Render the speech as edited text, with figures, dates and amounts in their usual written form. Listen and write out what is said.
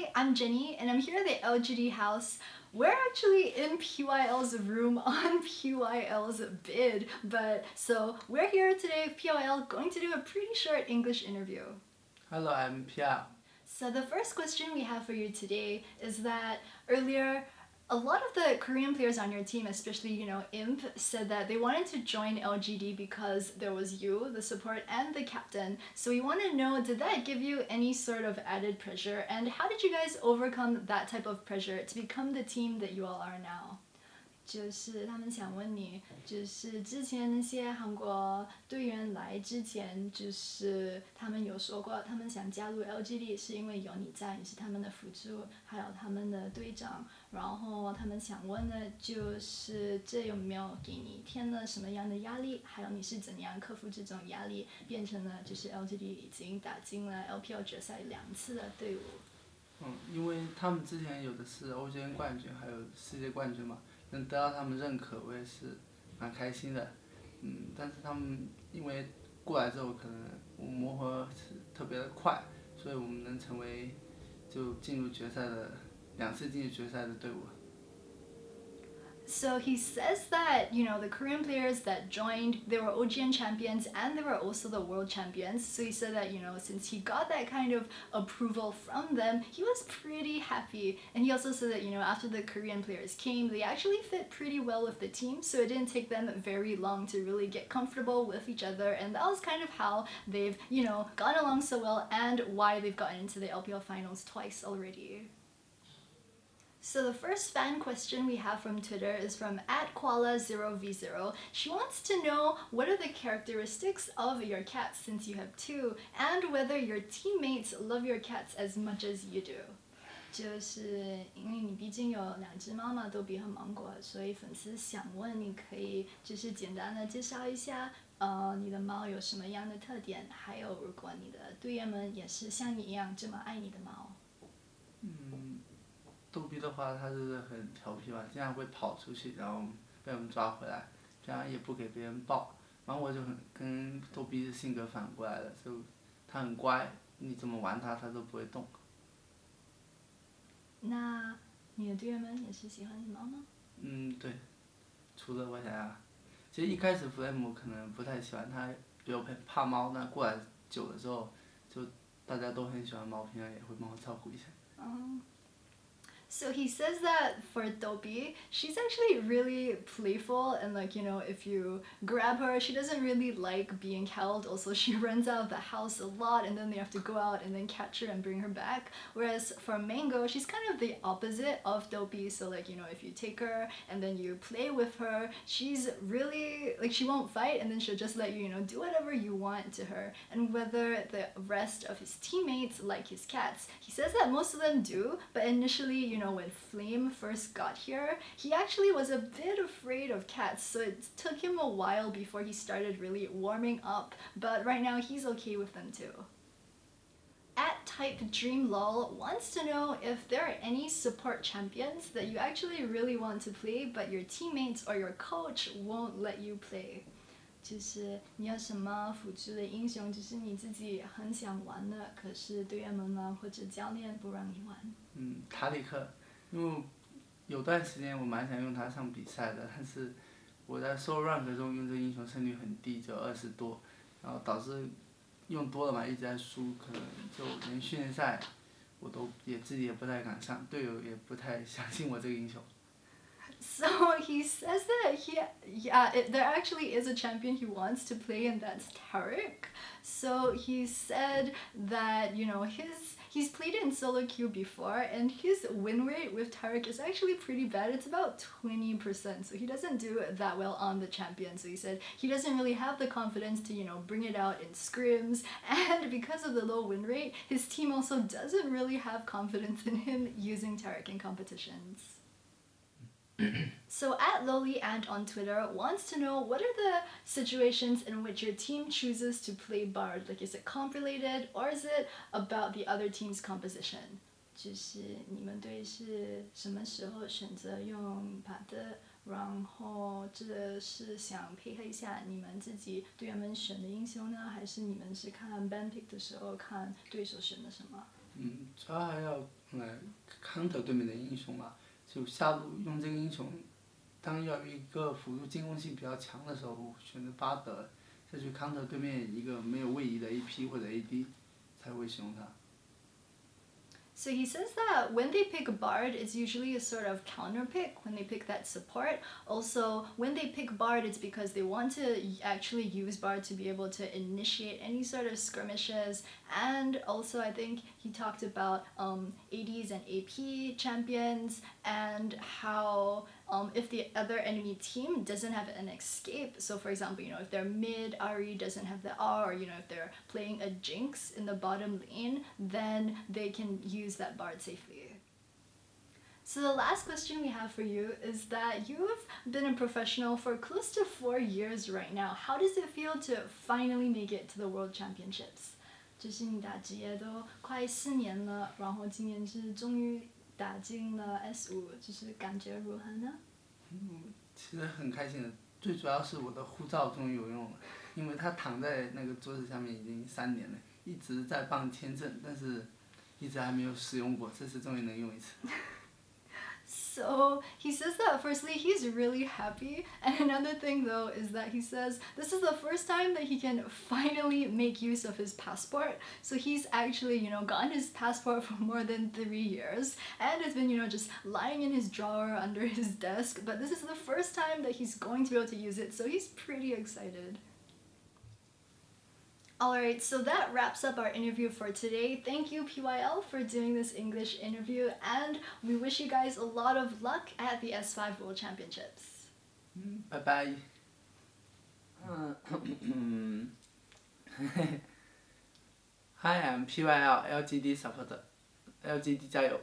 Hi, I'm Jenny, and I'm here at the LGD house. We're actually in PYL's room on PYL's bid, so we're here today with PYL going to do a pretty short English interview. Hello, I'm Pierre. So the first question we have for you today is that earlier, a lot of the Korean players on your team, especially, Imp, said that they wanted to join LGD because there was you, the support, and the captain. So we want to know, did that give you any sort of added pressure? And how did you guys overcome that type of pressure to become the team that you all are now? 就是他们想问你，就是之前那些韩国队员来之前，就是他们有说过，他们想加入 LGD 是因为有你在，你是他们的辅助，还有他们的队长。然后他们想问的就是这有没有给你添了什么样的压力？还有你是怎样克服这种压力，变成了就是 LGD 已经打进了 LPL 决赛2次的队伍。因为他们之前有的是欧军冠军，还有世界冠军嘛，能得到他们认可，我也是蛮开心的。但是他们因为过来之后，可能我磨合是特别的快，所以我们能成为就进入决赛的2次进入决赛的队伍。So he says that, the Korean players that joined, they were OGN champions and they were also the world champions. So he said that, since he got that kind of approval from them, he was pretty happy. And he also said that, after the Korean players came, they actually fit pretty well with the team. So it didn't take them very long to really get comfortable with each other. And that was kind of how they've, gotten along so well and why they've gotten into the LPL finals twice already. So the first fan question we have from Twitter is from @koala0v0. She wants to know what are the characteristics of your cats since you have 2, and whether your teammates love your cats as much as you do. 就是因为你毕竟有2只猫嘛，都比很芒果，所以粉丝想问你可以就是简单的介绍一下，你的猫有什么样的特点，还有如果你的队员们也是像你一样这么爱你的猫。逗比的话，他是很调皮吧，经常会跑出去，然后被我们抓回来，这样也不给别人抱。然后我就跟逗比的性格反过来了，就他很乖，你怎么玩他，他都不会动。那你的队员们也是喜欢你猫吗？对，除了我想想，其实一开始弗雷姆可能不太喜欢他，比较怕猫，那过来久了之后，就大家都很喜欢猫，平常也会帮我照顾一下。So he says that for Dobby, she's actually really playful and if you grab her, she doesn't really like being held. Also, she runs out of the house a lot and then they have to go out and then catch her and bring her back. Whereas for Mango, she's kind of the opposite of Dobby. So if you take her and then you play with her, she's really, she won't fight and then she'll just let you, do whatever you want to her. And whether the rest of his teammates like his cats, he says that most of them do, but initially, when Flame first got here, he actually was a bit afraid of cats, so it took him a while before he started really warming up, but right now he's okay with them too. @TypeDreamLol wants to know if there are any support champions that you actually really want to play, but your teammates or your coach won't let you play. 就是你有什么辅助的英雄，就是你自己很想玩的，可是队员们呢或者教练不让你玩。塔里克，因为有段时间我蛮想用他上比赛的，但是我在 solo rank 中用这个英雄胜率很低，只有20多，然后导致用多了嘛一直在输，可能就连训练赛我都自己也不太敢上，队友也不太相信我这个英雄。So he says that there actually is a champion he wants to play, and that's Taric. So he said that he's played in solo queue before, and his win rate with Taric is actually pretty bad. It's about 20%, so he doesn't do that well on the champion. So he said he doesn't really have the confidence to bring it out in scrims, and because of the low win rate, his team also doesn't really have confidence in him using Taric in competitions. So @LowlyAnt on Twitter wants to know what are the situations in which your team chooses to play Bard? Is it comp related or is it about the other team's composition? 就是你们队是什么时候选择用 Bard 的，然后这是想配合一下你们自己队员们选的英雄呢，还是你们是看 ban pick 的时候看对手选的什么？主要还要来 counter 对面的英雄嘛，就下路用这个英雄，当要有一个辅助进攻性比较强的时候，选择巴德，再去 counter 对面一个没有位移的 AP 或者 AD，才会使用它。So he says that when they pick Bard, it's usually a sort of counter pick when they pick that support. Also, when they pick Bard, it's because they want to actually use Bard to be able to initiate any sort of skirmishes. And also, I think he talked about ADs and AP champions and how if the other enemy team doesn't have an escape, so for example, if their mid Ahri doesn't have the R, or if they're playing a Jinx in the bottom lane, then they can use that Bard safely. So the last question we have for you is that you've been a professional for close to 4 years right now. How does it feel to finally make it to the World Championships? 就是你打职业都快4年了，然后今年是终于打进了 S5，就是感觉如何呢？其实很开心的，最主要是我的护照终于有用了，因为它躺在那个桌子下面已经3年了，一直在办签证，但是一直还没有使用过，这次终于能用一次。So he says that firstly he's really happy, and another thing though is that he says this is the first time that he can finally make use of his passport. So he's actually gotten his passport for more than 3 years, and it's been just lying in his drawer under his desk, but this is the first time that he's going to be able to use it, so he's pretty excited. Alright, so that wraps up our interview for today. Thank you, PYL, for doing this English interview, and we wish you guys a lot of luck at the S5 World Championships. Bye bye. Hi, I'm PYL, LGD supporter. LGD 加油！